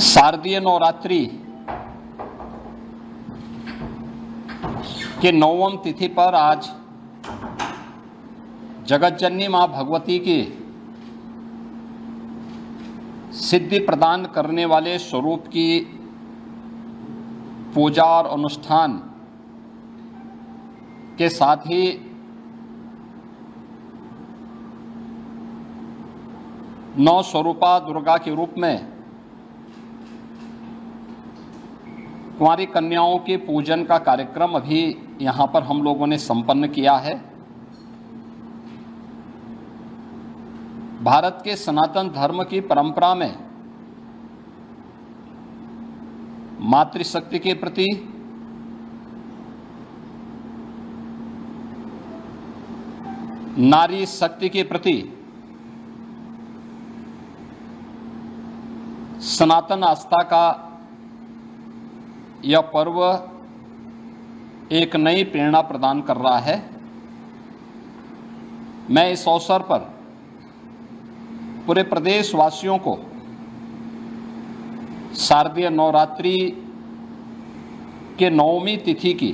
शारदीय नवरात्रि के 9वीं तिथि पर आज जगतजननी मां भगवती की सिद्धि प्रदान करने वाले स्वरूप की पूजा और अनुष्ठान के साथ ही नौ स्वरूपा दुर्गा के रूप में कुंवारी कन्याओं के पूजन का कार्यक्रम अभी यहाँ पर हम लोगों ने संपन्न किया है। भारत के सनातन धर्म की परंपरा में मातृशक्ति के प्रति, नारी शक्ति के प्रति सनातन आस्था का यह पर्व एक नई प्रेरणा प्रदान कर रहा है। मैं इस अवसर पर पूरे प्रदेशवासियों को शारदीय नवरात्रि के 9वीं तिथि की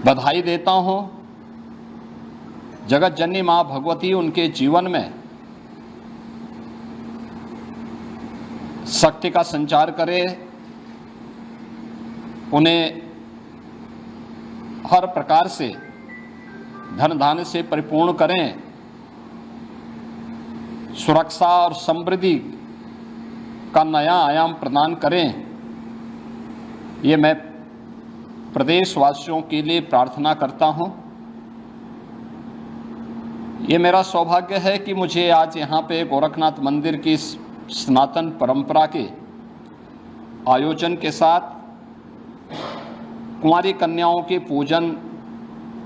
बधाई देता हूं। जगत जननी मां भगवती उनके जीवन में शक्ति का संचार करे, उन्हें हर प्रकार से धन धान्य से परिपूर्ण करें, सुरक्षा और समृद्धि का नया आयाम प्रदान करें। ये मैं प्रदेशवासियों के लिए प्रार्थना करता हूं। ये मेरा सौभाग्य है कि मुझे आज यहाँ पे गोरखनाथ मंदिर की सनातन परंपरा के आयोजन के साथ कुंवारी कन्याओं के पूजन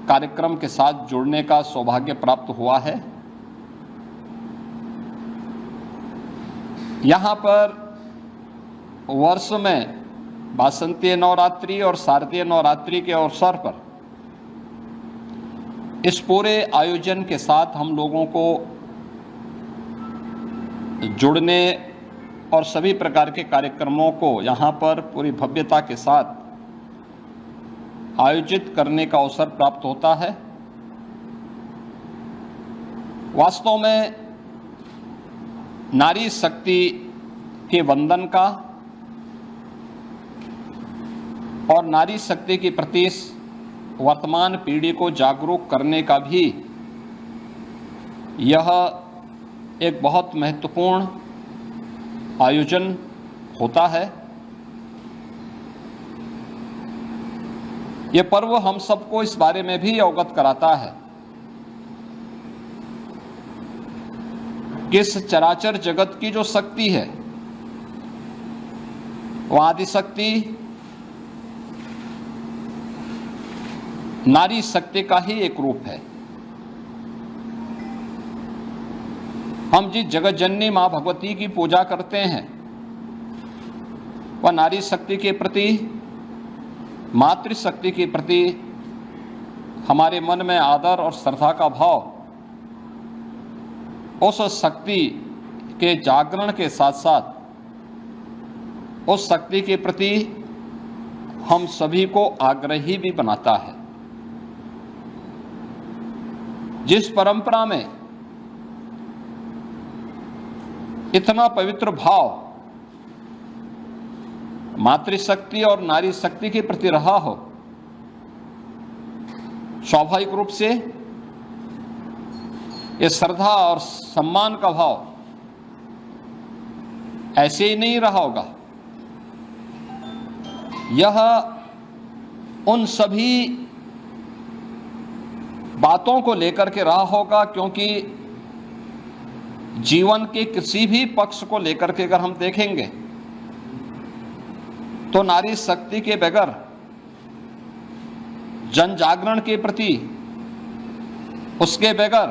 कार्यक्रम के साथ जुड़ने का सौभाग्य प्राप्त हुआ है। यहाँ पर वर्ष में वासंतीय नवरात्रि और शारदीय नवरात्रि के अवसर पर इस पूरे आयोजन के साथ हम लोगों को जुड़ने और सभी प्रकार के कार्यक्रमों को यहाँ पर पूरी भव्यता के साथ आयोजित करने का अवसर प्राप्त होता है। वास्तव में नारी शक्ति के वंदन का और नारी शक्ति के प्रति वर्तमान पीढ़ी को जागरूक करने का भी यह एक बहुत महत्वपूर्ण आयोजन होता है। ये पर्व हम सबको इस बारे में भी अवगत कराता है कि इस चराचर जगत की जो शक्ति है वह आदिशक्ति नारी शक्ति का ही एक रूप है। हम जिस जगत जननी मां भगवती की पूजा करते हैं वह नारी शक्ति के प्रति, मातृशक्ति के प्रति हमारे मन में आदर और श्रद्धा का भाव उस शक्ति के जागरण के साथ साथ उस शक्ति के प्रति हम सभी को आग्रही भी बनाता है। जिस परंपरा में इतना पवित्र भाव मातृशक्ति और नारी शक्ति के प्रति रहा हो, स्वाभाविक रूप से ये श्रद्धा और सम्मान का भाव ऐसे ही नहीं रहा होगा। यह उन सभी बातों को लेकर के रहा होगा, क्योंकि जीवन के किसी भी पक्ष को लेकर के अगर हम देखेंगे तो नारी शक्ति के बगैर जन जागरण के प्रति, उसके बगैर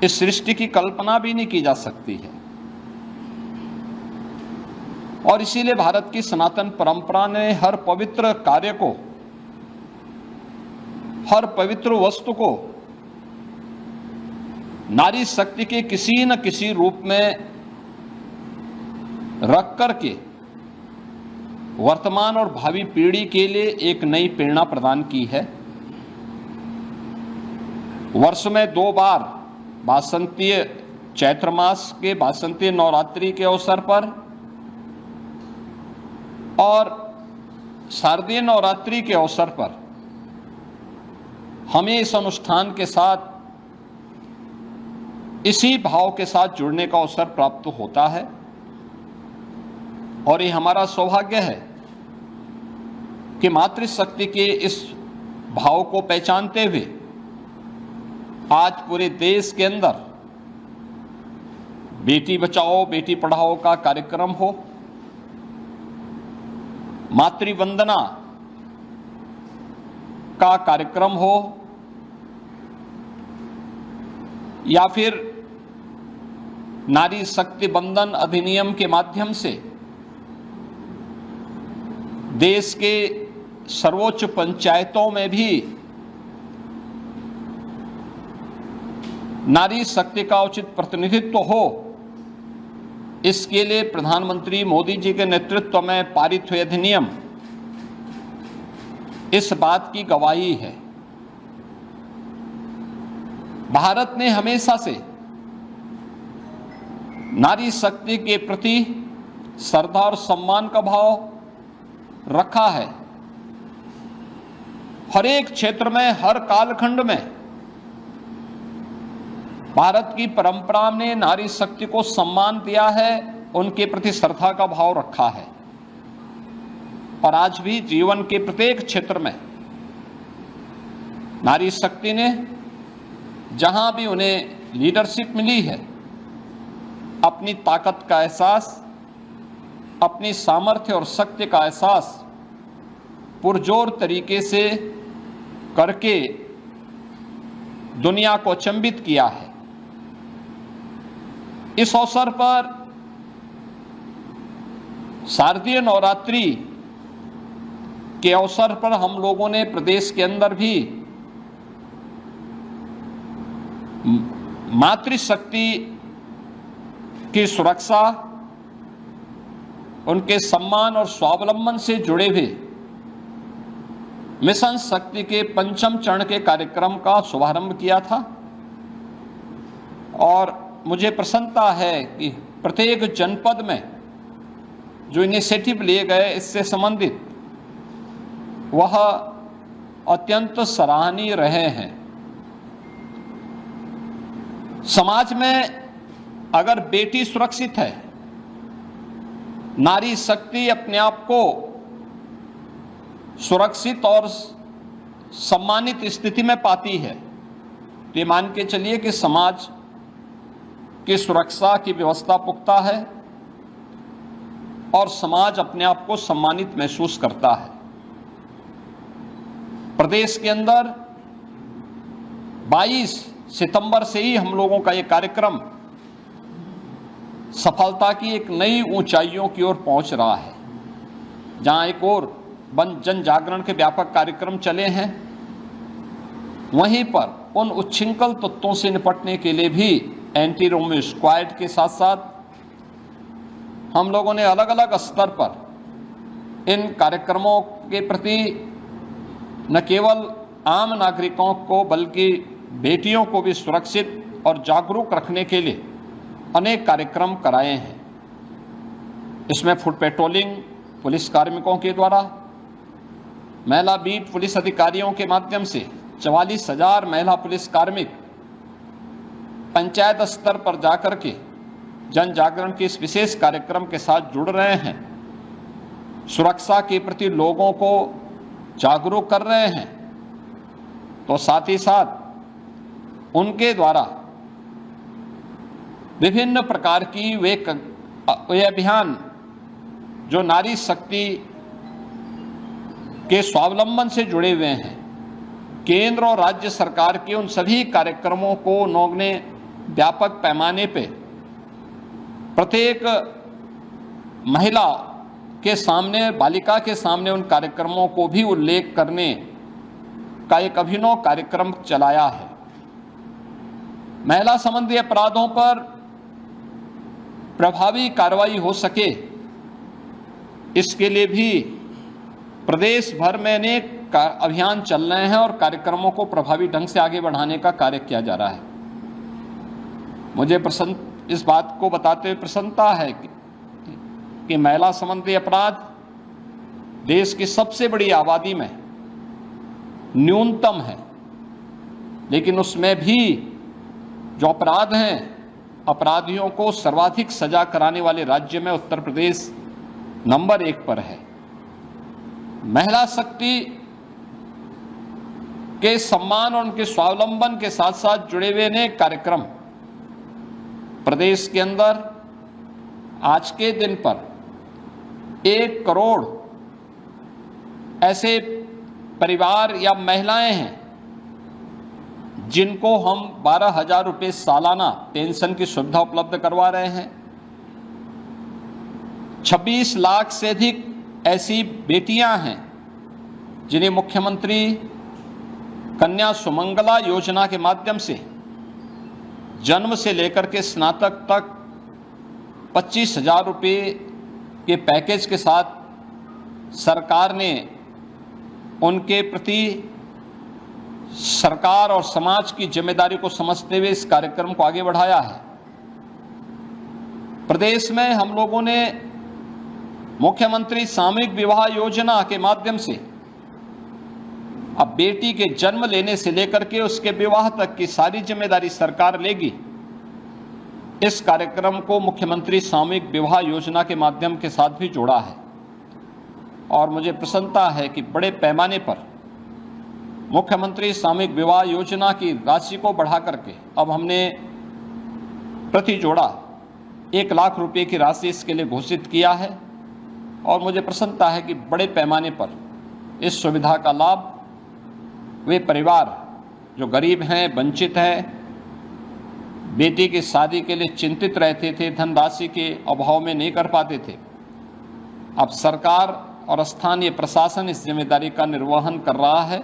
इस सृष्टि की कल्पना भी नहीं की जा सकती है। और इसीलिए भारत की सनातन परंपरा ने हर पवित्र कार्य को, हर पवित्र वस्तु को नारी शक्ति के किसी न किसी रूप में रख करके वर्तमान और भावी पीढ़ी के लिए एक नई प्रेरणा प्रदान की है। वर्ष में 2 बार वासंतीय चैत्र मास के वासंतीय नवरात्रि के अवसर पर और शारदीय नवरात्रि के अवसर पर हमें इस अनुष्ठान के साथ इसी भाव के साथ जुड़ने का अवसर प्राप्त होता है और ये हमारा सौभाग्य है कि मातृशक्ति के इस भाव को पहचानते हुए आज पूरे देश के अंदर बेटी बचाओ बेटी पढ़ाओ का कार्यक्रम हो, मातृवंदना का कार्यक्रम हो या फिर नारी शक्ति बंधन अधिनियम के माध्यम से देश के सर्वोच्च पंचायतों में भी नारी शक्ति का उचित प्रतिनिधित्व हो, इसके लिए प्रधानमंत्री मोदी जी के नेतृत्व में पारित हुए अधिनियम इस बात की गवाही है। भारत ने हमेशा से नारी शक्ति के प्रति श्रद्धा और सम्मान का भाव रखा है। हर एक क्षेत्र में, हर कालखंड में भारत की परंपरा ने नारी शक्ति को सम्मान दिया है, उनके प्रति श्रद्धा का भाव रखा है और आज भी जीवन के प्रत्येक क्षेत्र में नारी शक्ति ने जहां भी उन्हें लीडरशिप मिली है, अपनी ताकत का एहसास, अपनी सामर्थ्य और शक्ति का एहसास पुरजोर तरीके से करके दुनिया को अचंभित किया है। इस अवसर पर शारदीय नवरात्रि के अवसर पर हम लोगों ने प्रदेश के अंदर भी मातृशक्ति की सुरक्षा, उनके सम्मान और स्वावलंबन से जुड़े हुए मिशन शक्ति के 5वें चरण के कार्यक्रम का शुभारंभ किया था और मुझे प्रसन्नता है कि प्रत्येक जनपद में जो इनिशिएटिव लिए गए इससे संबंधित वह अत्यंत सराहनीय रहे हैं। समाज में अगर बेटी सुरक्षित है, नारी शक्ति अपने आप को सुरक्षित और सम्मानित स्थिति में पाती है, तो ये मान के चलिए कि समाज की सुरक्षा की व्यवस्था पुख्ता है और समाज अपने आप को सम्मानित महसूस करता है। प्रदेश के अंदर 22 सितंबर से ही हम लोगों का ये कार्यक्रम सफलता की एक नई ऊंचाइयों की ओर पहुंच रहा है। जहां एक और जन जागरण के व्यापक कार्यक्रम चले हैं, वहीं पर उन उच्छृंखल तत्वों से निपटने के लिए भी एंटी रोमियो स्क्वाड के साथ साथ हम लोगों ने अलग अलग स्तर पर इन कार्यक्रमों के प्रति न केवल आम नागरिकों को बल्कि बेटियों को भी सुरक्षित और जागरूक रखने के लिए अनेक कार्यक्रम कराए हैं। इसमें फुट पेट्रोलिंग पुलिस कार्मिकों के द्वारा, महिला बीट पुलिस अधिकारियों के माध्यम से 44,000 महिला पुलिस कार्मिक पंचायत स्तर पर जाकर के जन जागरण के इस विशेष कार्यक्रम के साथ जुड़ रहे हैं, सुरक्षा के प्रति लोगों को जागरूक कर रहे हैं। तो साथ ही साथ उनके द्वारा विभिन्न प्रकार की वे अभियान जो नारी शक्ति के स्वावलंबन से जुड़े हुए हैं, केंद्र और राज्य सरकार के उन सभी कार्यक्रमों को उन्होंने व्यापक पैमाने पे प्रत्येक महिला के सामने, बालिका के सामने उन कार्यक्रमों को भी उल्लेख करने का एक अभिनव कार्यक्रम चलाया है। महिला संबंधी अपराधों पर प्रभावी कार्रवाई हो सके, इसके लिए भी प्रदेश भर में अनेक अभियान चल रहे हैं और कार्यक्रमों को प्रभावी ढंग से आगे बढ़ाने का कार्य किया जा रहा है। मुझे इस बात को बताते हुए प्रसन्नता है कि महिला संबंधी अपराध देश की सबसे बड़ी आबादी में न्यूनतम है, लेकिन उसमें भी जो अपराध हैं, अपराधियों को सर्वाधिक सजा कराने वाले राज्य में उत्तर प्रदेश नंबर 1 पर है। महिला शक्ति के सम्मान और उनके स्वावलंबन के साथ साथ जुड़े हुए अनेक कार्यक्रम प्रदेश के अंदर आज के दिन पर 1 करोड़ ऐसे परिवार या महिलाएं हैं जिनको हम 12,000 रुपये सालाना पेंशन की सुविधा उपलब्ध करवा रहे हैं। 26 लाख से अधिक ऐसी बेटियां हैं जिन्हें मुख्यमंत्री कन्या सुमंगला योजना के माध्यम से जन्म से लेकर के स्नातक तक 25,000 रुपये के पैकेज के साथ सरकार ने उनके प्रति सरकार और समाज की जिम्मेदारी को समझते हुए इस कार्यक्रम को आगे बढ़ाया है। प्रदेश में हम लोगों ने मुख्यमंत्री सामूहिक विवाह योजना के माध्यम से अब बेटी के जन्म लेने से लेकर के उसके विवाह तक की सारी जिम्मेदारी सरकार लेगी। इस कार्यक्रम को मुख्यमंत्री सामूहिक विवाह योजना के माध्यम के साथ भी जोड़ा है और मुझे प्रसन्नता है कि बड़े पैमाने पर मुख्यमंत्री सामूहिक विवाह योजना की राशि को बढ़ा करके अब हमने प्रति जोड़ा 1 लाख रुपए की राशि इसके लिए घोषित किया है और मुझे प्रसन्नता है कि बड़े पैमाने पर इस सुविधा का लाभ वे परिवार जो गरीब हैं, वंचित हैं, बेटी की शादी के लिए चिंतित रहते थे, धनराशि के अभाव में नहीं कर पाते थे, अब सरकार और स्थानीय प्रशासन इस जिम्मेदारी का निर्वहन कर रहा है।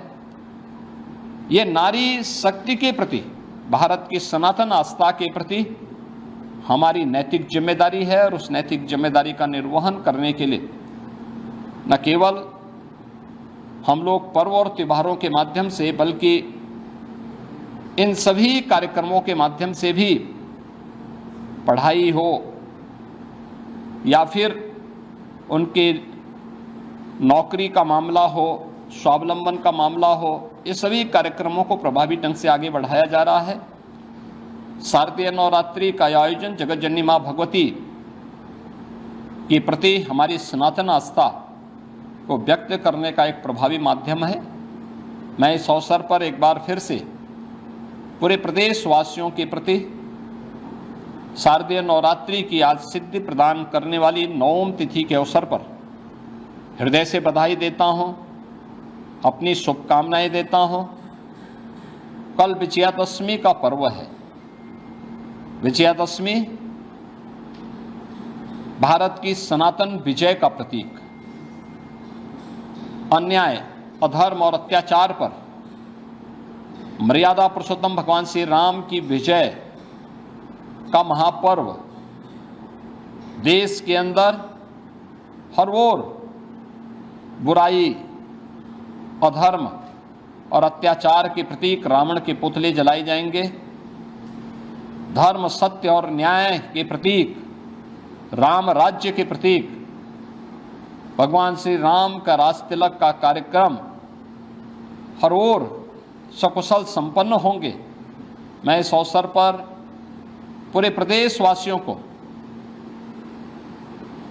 ये नारी शक्ति के प्रति, भारत की सनातन आस्था के प्रति हमारी नैतिक जिम्मेदारी है और उस नैतिक जिम्मेदारी का निर्वहन करने के लिए न केवल हम लोग पर्व और त्योहारों के माध्यम से बल्कि इन सभी कार्यक्रमों के माध्यम से भी पढ़ाई हो या फिर उनके नौकरी का मामला हो, स्वावलंबन का मामला हो, ये सभी कार्यक्रमों को प्रभावी ढंग से आगे बढ़ाया जा रहा है। शारदीय नवरात्रि का आयोजन जगत जननी माँ भगवती के प्रति हमारी सनातन आस्था को व्यक्त करने का एक प्रभावी माध्यम है। मैं इस अवसर पर एक बार फिर से पूरे प्रदेश वासियों के प्रति शारदीय नवरात्रि की आज सिद्धि प्रदान करने वाली 9वीं तिथि के अवसर पर हृदय से बधाई देता हूँ, अपनी शुभकामनाएं देता हूँ। कल विजयादशमी का पर्व है। विजयादशमी भारत की सनातन विजय का प्रतीक, अन्याय, अधर्म और अत्याचार पर मर्यादा पुरुषोत्तम भगवान श्री राम की विजय का महापर्व देश के अंदर हर ओर बुराई, अधर्म और अत्याचार के प्रतीक रावण के पुतले जलाए जाएंगे। धर्म, सत्य और न्याय के प्रतीक, राम राज्य के प्रतीक भगवान श्री राम का राज तिलक का कार्यक्रम हर ओर सकुशल संपन्न होंगे। मैं इस अवसर पर पूरे प्रदेश वासियों को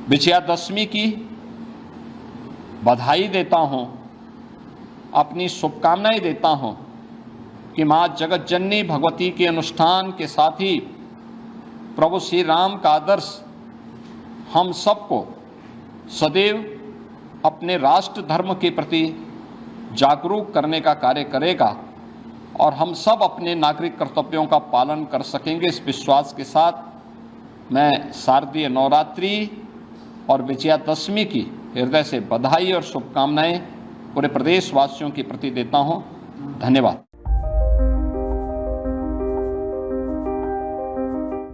विजयादशमी की बधाई देता हूं, अपनी शुभकामनाएं देता हूं कि मां जगत जननी भगवती के अनुष्ठान के साथ ही प्रभु श्री राम का आदर्श हम सबको सदैव अपने राष्ट्र धर्म के प्रति जागरूक करने का कार्य करेगा और हम सब अपने नागरिक कर्तव्यों का पालन कर सकेंगे। इस विश्वास के साथ मैं शारदीय नवरात्रि और विजयादशमी की हृदय से बधाई और शुभकामनाएं पूरे प्रदेश वासियों के प्रति देता हूं। धन्यवाद।